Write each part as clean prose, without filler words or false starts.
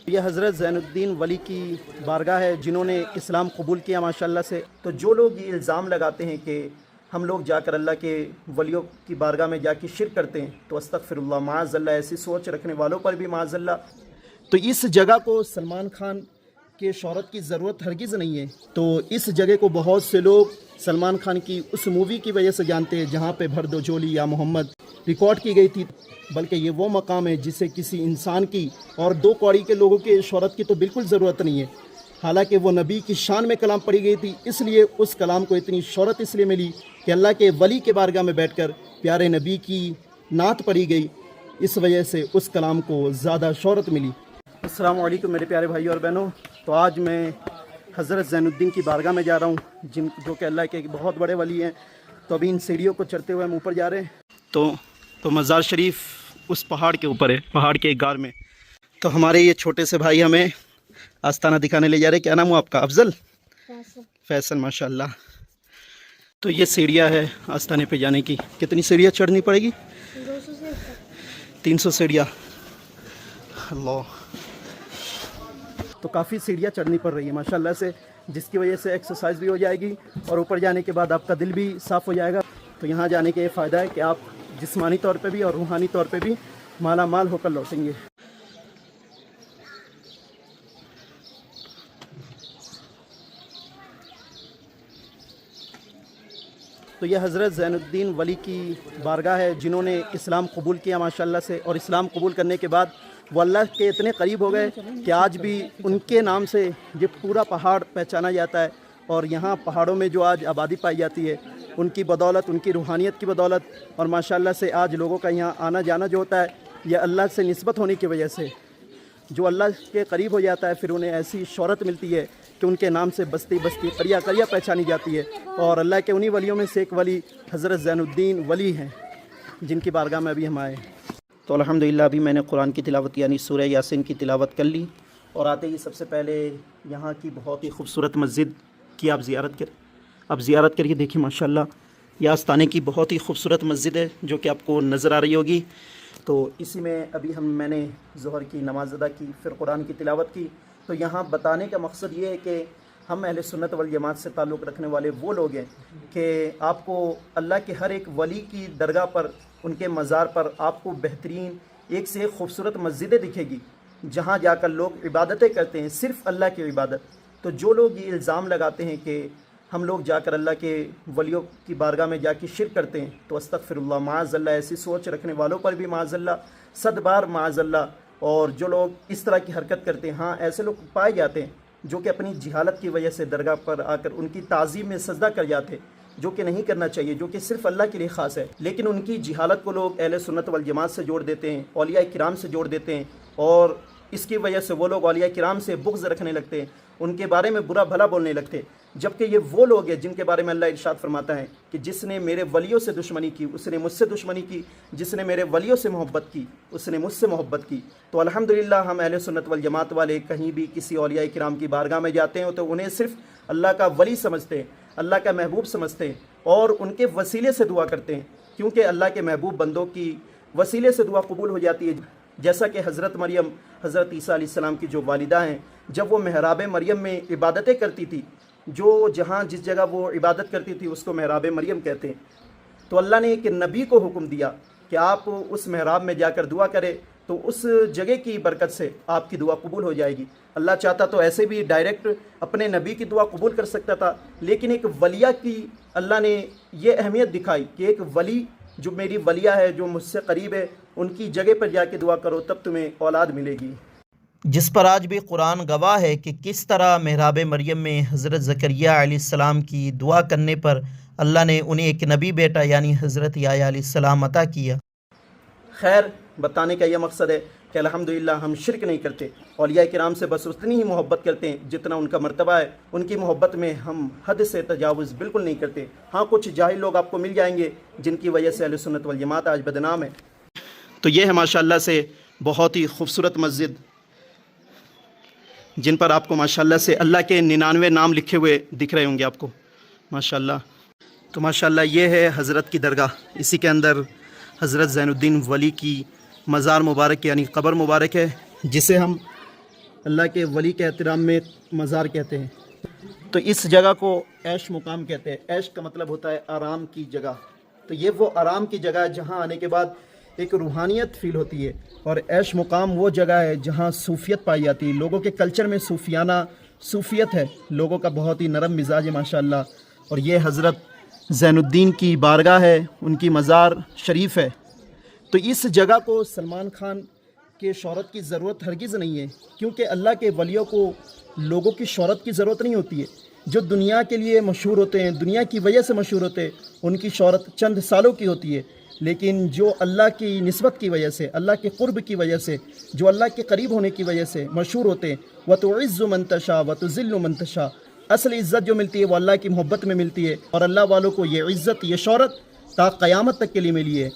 یہ حضرت زین الدین ولی کی بارگاہ ہے جنہوں نے اسلام قبول کیا ماشاءاللہ سے۔ تو جو لوگ یہ الزام لگاتے ہیں کہ ہم لوگ جا کر اللہ کے ولیوں کی بارگاہ میں جا کے شرک کرتے ہیں، تو استغفر اللہ، معاذ اللہ، ایسی سوچ رکھنے والوں پر بھی معاذ اللہ۔ تو اس جگہ کو سلمان خان کے شہرت کی ضرورت ہرگز نہیں ہے۔ تو اس جگہ کو بہت سے لوگ سلمان خان کی اس مووی کی وجہ سے جانتے ہیں جہاں پہ بھر دو جھولی یا محمد ریکارڈ کی گئی تھی، بلکہ یہ وہ مقام ہے جسے کسی انسان کی اور دو کوڑی کے لوگوں کے شہرت کی تو بالکل ضرورت نہیں ہے۔ حالانکہ وہ نبی کی شان میں کلام پڑھی گئی تھی، اس لیے اس کلام کو اتنی شہرت اس لیے ملی کہ اللہ کے ولی کے بارگاہ میں بیٹھ کر پیارے نبی کی نعت پڑھی گئی، اس وجہ سے اس کلام کو زیادہ شہرت ملی۔ السلام علیکم میرے پیارے بھائی اور بہنوں۔ تو آج میں حضرت زین الدین کی بارگاہ میں جا رہا ہوں، جو کہ اللہ کے ایک بہت بڑے ولی ہیں۔ تو ابھی ان سیڑھیوں کو چڑھتے ہوئے ہم اوپر جا رہے ہیں۔ تو مزار شریف اس پہاڑ کے اوپر ہے، پہاڑ کے ایک غار میں۔ تو ہمارے یہ چھوٹے سے بھائی ہمیں آستانہ دکھانے لے جا رہے ہیں۔ کیا نام ہو آپ کا؟ افضل؟ فیصل، ماشاءاللہ۔ تو یہ سیڑھیاں ہے آستانے پہ جانے کی۔ کتنی سیڑھیاں چڑھنی پڑے گی؟ 300 سیڑھیاں۔ اللہ، تو کافی سیڑھیاں چڑھنی پڑ رہی ہے ماشاءاللہ سے، جس کی وجہ سے ایکسرسائز بھی ہو جائے گی اور اوپر جانے کے بعد آپ کا دل بھی صاف ہو جائے گا۔ تو یہاں جانے کا یہ فائدہ ہے کہ آپ جسمانی طور پہ بھی اور روحانی طور پہ بھی مالا مال ہو کر لوٹیں گے۔ تو یہ حضرت زین الدین ولی کی بارگاہ ہے جنہوں نے اسلام قبول کیا ماشاءاللہ سے، اور اسلام قبول کرنے کے بعد وہ اللہ کے اتنے قریب ہو گئے کہ آج بھی ان کے نام سے یہ پورا پہاڑ پہچانا جاتا ہے۔ اور یہاں پہاڑوں میں جو آج آبادی پائی جاتی ہے، ان کی بدولت، ان کی روحانیت کی بدولت، اور ماشاءاللہ سے آج لوگوں کا یہاں آنا جانا جو ہوتا ہے یہ اللہ سے نسبت ہونے کی وجہ سے۔ جو اللہ کے قریب ہو جاتا ہے پھر انہیں ایسی شہرت ملتی ہے کہ ان کے نام سے بستی بستی، قریہ قریہ پہچانی جاتی ہے۔ اور اللہ کے انہی ولیوں میں سے ایک ولی حضرت زین الدین ولی ہیں، جن کی بارگاہ میں ابھی ہم آئے۔ تو الحمدللہ ابھی میں نے قرآن کی تلاوت یعنی سورہ یاسین کی تلاوت کر لی، اور آتے ہی سب سے پہلے یہاں کی بہت ہی خوبصورت مسجد کی آپ زیارت کریے۔ دیکھیے ماشاءاللہ یہ آستانے کی بہت ہی خوبصورت مسجد ہے جو کہ آپ کو نظر آ رہی ہوگی۔ تو اسی میں ابھی میں نے ظہر کی نماز ادا کی، پھر قرآن کی تلاوت کی۔ تو یہاں بتانے کا مقصد یہ ہے کہ ہم اہل سنت والجماعت سے تعلق رکھنے والے وہ لوگ ہیں کہ آپ کو اللہ کے ہر ایک ولی کی درگاہ پر، ان کے مزار پر آپ کو بہترین ایک سے ایک خوبصورت مسجدیں دکھے گی جہاں جا کر لوگ عبادتیں کرتے ہیں، صرف اللہ کی عبادت۔ تو جو لوگ یہ الزام لگاتے ہیں کہ ہم لوگ جا کر اللہ کے ولیوں کی بارگاہ میں جا کے شرک کرتے ہیں، تو استغفر اللہ، معاذ اللہ، ایسی سوچ رکھنے والوں پر بھی معاذ اللہ، 100 بار معاذ اللہ۔ اور جو لوگ اس طرح کی حرکت کرتے ہیں، ہاں ایسے لوگ پائے جاتے ہیں جو کہ اپنی جہالت کی وجہ سے درگاہ پر آ کر ان کی تعظیم میں سجدہ کر جاتے ہیں، جو کہ نہیں کرنا چاہیے، جو کہ صرف اللہ کے لیے خاص ہے۔ لیکن ان کی جہالت کو لوگ اہل سنت والجماعت سے جوڑ دیتے ہیں، اولیاء کرام سے جوڑ دیتے ہیں، اور اس کی وجہ سے وہ لوگ اولیاء کرام سے بغض رکھنے لگتے ہیں، ان کے بارے میں برا بھلا بولنے لگتے ہیں۔ جبکہ یہ وہ لوگ ہیں جن کے بارے میں اللہ ارشاد فرماتا ہے کہ جس نے میرے ولیوں سے دشمنی کی اس نے مجھ سے دشمنی کی، جس نے میرے ولیوں سے محبت کی اس نے مجھ سے محبت کی۔ تو الحمدللہ ہم اہل سنت والجماعت والے کہیں بھی کسی اولیاء کرام کی بارگاہ میں جاتے ہیں تو انہیں صرف اللہ کا ولی سمجھتے ہیں، اللہ کا محبوب سمجھتے ہیں، اور ان کے وسیلے سے دعا کرتے ہیں، کیونکہ اللہ کے محبوب بندوں کی وسیلے سے دعا قبول ہو جاتی ہے۔ جیسا کہ حضرت مریم، حضرت عیسیٰ علیہ السلام کی جو والدہ ہیں، جب وہ محراب مریم میں عبادتیں کرتی تھی، جس جگہ وہ عبادت کرتی تھی اس کو محراب مریم کہتے ہیں، تو اللہ نے ایک نبی کو حکم دیا کہ آپ اس محراب میں جا کر دعا کرے، تو اس جگہ کی برکت سے آپ کی دعا قبول ہو جائے گی۔ اللہ چاہتا تو ایسے بھی ڈائریکٹ اپنے نبی کی دعا قبول کر سکتا تھا، لیکن ایک ولیہ کی اللہ نے یہ اہمیت دکھائی کہ ایک ولی جو میری ولیہ ہے، جو مجھ سے قریب ہے، ان کی جگہ پر جا کے دعا کرو تب تمہیں اولاد ملے گی۔ جس پر آج بھی قرآن گواہ ہے کہ کس طرح محراب مریم میں حضرت زکریہ علیہ السلام کی دعا کرنے پر اللہ نے انہیں ایک نبی بیٹا یعنی حضرت یحییٰ علیہ السلام عطا کیا۔ خیر، بتانے کا یہ مقصد ہے کہ الحمدللہ ہم شرک نہیں کرتے، اولیاء کرام سے بس اتنی ہی محبت کرتے ہیں جتنا ان کا مرتبہ ہے، ان کی محبت میں ہم حد سے تجاوز بالکل نہیں کرتے۔ ہاں کچھ جاہل لوگ آپ کو مل جائیں گے جن کی وجہ سے اہل سنت والجماعت آج بدنام ہے۔ تو یہ ہے ماشاءاللہ سے بہت ہی خوبصورت مسجد، جن پر آپ کو ماشاءاللہ سے اللہ کے 99 نام لکھے ہوئے دکھ رہے ہوں گے آپ کو ماشاءاللہ۔ تو ماشاءاللہ یہ ہے حضرت کی درگاہ، اسی کے اندر حضرت زین الدین ولی کی مزار مبارک یعنی قبر مبارک ہے، جسے ہم اللہ کے ولی کے احترام میں مزار کہتے ہیں۔ تو اس جگہ کو عیش مقام کہتے ہیں۔ عیش کا مطلب ہوتا ہے آرام کی جگہ، تو یہ وہ آرام کی جگہ ہے جہاں آنے کے بعد ایک روحانیت فیل ہوتی ہے، اور عیش مقام وہ جگہ ہے جہاں صوفیت پائی جاتی ہے۔ لوگوں کے کلچر میں صوفیانہ صوفیت ہے، لوگوں کا بہت ہی نرم مزاج ہے ماشاءاللہ، اور یہ حضرت زین الدین کی بارگاہ ہے، ان کی مزار شریف ہے۔ تو اس جگہ کو سلمان خان کے شہرت کی ضرورت ہرگز نہیں ہے، کیونکہ اللہ کے ولیوں کو لوگوں کی شہرت کی ضرورت نہیں ہوتی ہے۔ جو دنیا کے لیے مشہور ہوتے ہیں، دنیا کی وجہ سے مشہور ہوتے ہیں، ان کی شہرت چند سالوں کی ہوتی ہے، لیکن جو اللہ کی نسبت کی وجہ سے، اللہ کے قرب کی وجہ سے، جو اللہ کے قریب ہونے کی وجہ سے مشہور ہوتے ہیں، وَتُعِزُّ مَن تَشَاءُ وَتُذِلُّ مَن تَشَاءُ، اصل عزت جو ملتی ہے وہ اللہ کی محبت میں ملتی ہے، اور اللہ والوں کو یہ عزت، یہ شہرت تا قیامت تک کے لیے ملی ہے۔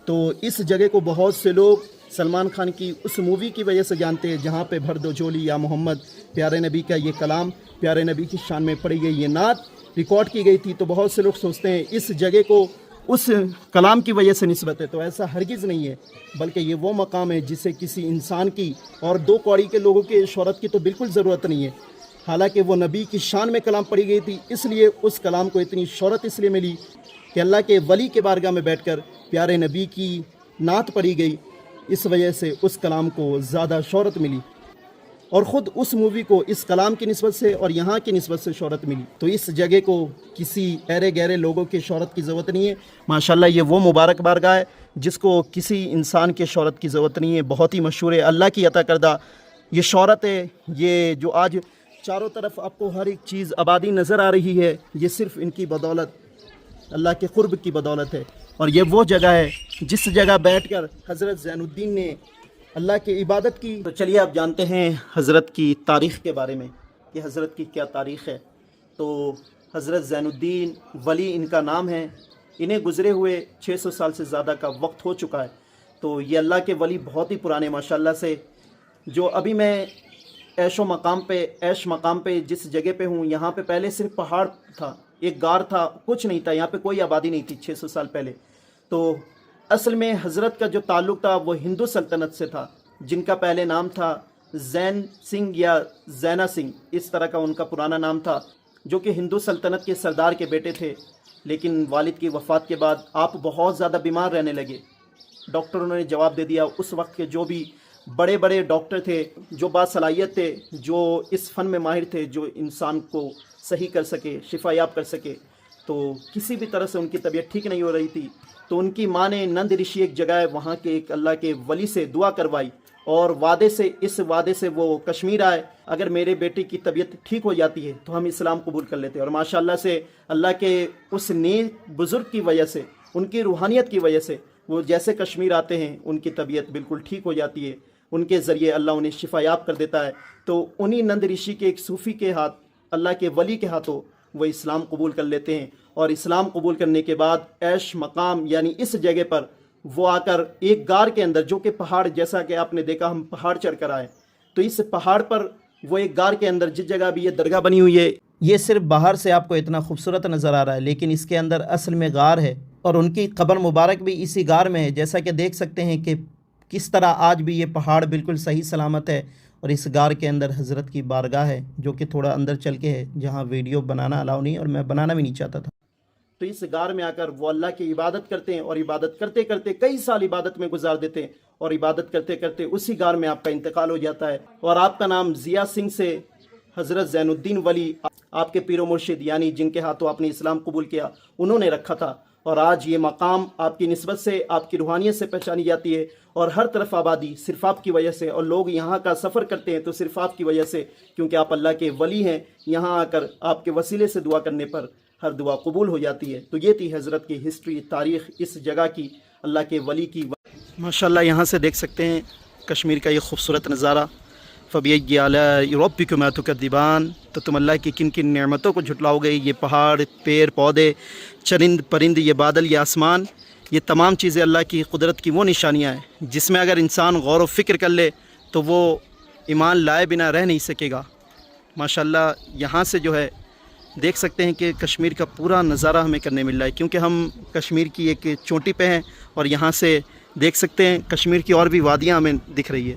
تو اس جگہ کو بہت سے لوگ سلمان خان کی اس مووی کی وجہ سے جانتے ہیں جہاں پہ بھر دو جھولی یا محمد، پیارے نبی کا یہ کلام، پیارے نبی کی شان میں پڑھی گئی یہ نعت ریکارڈ کی گئی تھی۔ تو بہت سے لوگ سوچتے ہیں اس جگہ کو اس کلام کی وجہ سے نسبت ہے، تو ایسا ہرگز نہیں ہے، بلکہ یہ وہ مقام ہے جسے کسی انسان کی اور دو کوڑی کے لوگوں کے شہرت کی تو بالکل ضرورت نہیں ہے۔ حالانکہ وہ نبی کی شان میں کلام پڑھی گئی تھی، اس لیے اس کلام کو اتنی شہرت اس لیے ملی کہ اللہ کے ولی کے بارگاہ میں بیٹھ کر پیارے نبی کی نعت پڑھی گئی، اس وجہ سے اس کلام کو زیادہ شہرت ملی، اور خود اس مووی کو اس کلام کی نسبت سے اور یہاں کی نسبت سے شہرت ملی۔ تو اس جگہ کو کسی ایرے گہرے لوگوں کی شہرت کی ضرورت نہیں ہے، ماشاءاللہ یہ وہ مبارک بارگاہ ہے جس کو کسی انسان کے شہرت کی ضرورت نہیں ہے، بہت ہی مشہور ہے، اللہ کی عطا کردہ یہ شہرت ہے۔ یہ جو آج چاروں طرف آپ کو ہر ایک چیز آبادی نظر آ رہی ہے، یہ صرف ان کی بدولت، اللہ کے قرب کی بدولت ہے، اور یہ وہ جگہ ہے جس جگہ بیٹھ کر حضرت زین الدین نے اللہ کی عبادت کی۔ تو چلیے آپ جانتے ہیں حضرت کی تاریخ کے بارے میں کہ حضرت کی کیا تاریخ ہے۔ تو حضرت زین الدین ولی ان کا نام ہے، انہیں گزرے ہوئے 600 سال سے زیادہ کا وقت ہو چکا ہے۔ تو یہ اللہ کے ولی بہت ہی پرانے ماشاءاللہ سے، جو ابھی میں عیش مقام پہ جس جگہ پہ ہوں، یہاں پہ پہلے صرف پہاڑ تھا، ایک غار تھا، کچھ نہیں تھا، یہاں پہ کوئی آبادی نہیں تھی 600 سال پہلے۔ تو اصل میں حضرت کا جو تعلق تھا وہ ہندو سلطنت سے تھا، جن کا پہلے نام تھا زین سنگھ یا زینا سنگھ، اس طرح کا ان کا پرانا نام تھا، جو کہ ہندو سلطنت کے سردار کے بیٹے تھے۔ لیکن والد کی وفات کے بعد آپ بہت زیادہ بیمار رہنے لگے۔ ڈاکٹروں نے جواب دے دیا، اس وقت کے جو بھی بڑے بڑے ڈاکٹر تھے، جو باصلاحیت تھے، جو اس فن میں ماہر تھے، جو انسان کو صحیح کر سکے، شفا یاب کر سکے، تو کسی بھی طرح سے ان کی طبیعت ٹھیک نہیں ہو رہی تھی۔ تو ان کی ماں نے نند رشی ایک جگہ ہے، وہاں کے ایک اللہ کے ولی سے دعا کروائی، اور اس وعدے سے وہ کشمیر آئے، اگر میرے بیٹے کی طبیعت ٹھیک ہو جاتی ہے تو ہم اسلام قبول کر لیتے ہیں۔ اور ماشاءاللہ سے اللہ کے اس نیک بزرگ کی وجہ سے، ان کی روحانیت کی وجہ سے، وہ جیسے کشمیر آتے ہیں ان کی طبیعت بالکل ٹھیک ہو جاتی ہے، ان کے ذریعے اللہ انہیں شفا یاب کر دیتا ہے۔ تو انہی نند رشی کے ایک صوفی کے ہاتھ، اللہ کے ولی کے ہاتھوں وہ اسلام قبول کر لیتے ہیں، اور اسلام قبول کرنے کے بعد عیش مقام یعنی اس جگہ پر وہ آ کر ایک غار کے اندر، جو کہ پہاڑ، جیسا کہ آپ نے دیکھا ہم پہاڑ چڑھ کر آئے، تو اس پہاڑ پر وہ ایک غار کے اندر، جس جگہ بھی یہ درگاہ بنی ہوئی ہے، یہ صرف باہر سے آپ کو اتنا خوبصورت نظر آ رہا ہے، لیکن اس کے اندر اصل میں غار ہے، اور ان کی قبر مبارک بھی اسی غار میں ہے۔ جیسا کہ دیکھ سکتے ہیں کہ کس طرح آج بھی یہ پہاڑ بالکل صحیح سلامت ہے، اور اس غار کے اندر حضرت کی بارگاہ ہے، جو کہ تھوڑا اندر چل کے ہے، جہاں ویڈیو بنانا الاؤ نہیں، اور میں بنانا بھی نہیں چاہتا تھا۔ تو اس غار میں آ کر وہ اللہ کی عبادت کرتے ہیں، اور عبادت کرتے کرتے کئی سال عبادت میں گزار دیتے ہیں، اور عبادت کرتے کرتے اسی غار میں آپ کا انتقال ہو جاتا ہے، اور آپ کا نام ضیا سنگھ سے حضرت زین الدین ولی، آپ کے پیر و مرشد، یعنی جن کے ہاتھوں آپ نے اسلام قبول کیا، انہوں نے رکھا تھا۔ اور آج یہ مقام آپ کی نسبت سے، آپ کی روحانیت سے پہچانی جاتی ہے، اور ہر طرف آبادی صرف آپ کی وجہ سے، اور لوگ یہاں کا سفر کرتے ہیں تو صرف آپ کی وجہ سے، کیونکہ آپ اللہ کے ولی ہیں۔ یہاں آ کر آپ کے وسیلے سے دعا کرنے پر ہر دعا قبول ہو جاتی ہے۔ تو یہ تھی حضرت کی ہسٹری، تاریخ اس جگہ کی، اللہ کے ولی کی۔ ماشاءاللہ یہاں سے دیکھ سکتے ہیں کشمیر کا یہ خوبصورت نظارہ۔ فَبِأَيِّ آلَاءِ رَبِّكُمَا تُكَذِّبَانِ، تو تم اللہ کی کن کن نعمتوں کو جھٹلاؤ گے؟ یہ پہاڑ، پیڑ پودے، چرند پرند، یہ بادل، یہ آسمان، یہ تمام چیزیں اللہ کی قدرت کی وہ نشانیاں ہیں جس میں اگر انسان غور و فکر کر لے تو وہ ایمان لائے بنا رہ نہیں سکے گا۔ ماشاءاللہ یہاں سے جو ہے دیکھ سکتے ہیں کہ کشمیر کا پورا نظارہ ہمیں کرنے مل رہا ہے، کیونکہ ہم کشمیر کی ایک چوٹی پہ ہیں، اور یہاں سے دیکھ سکتے ہیں کشمیر کی اور بھی وادیاں ہمیں دکھ رہی ہے۔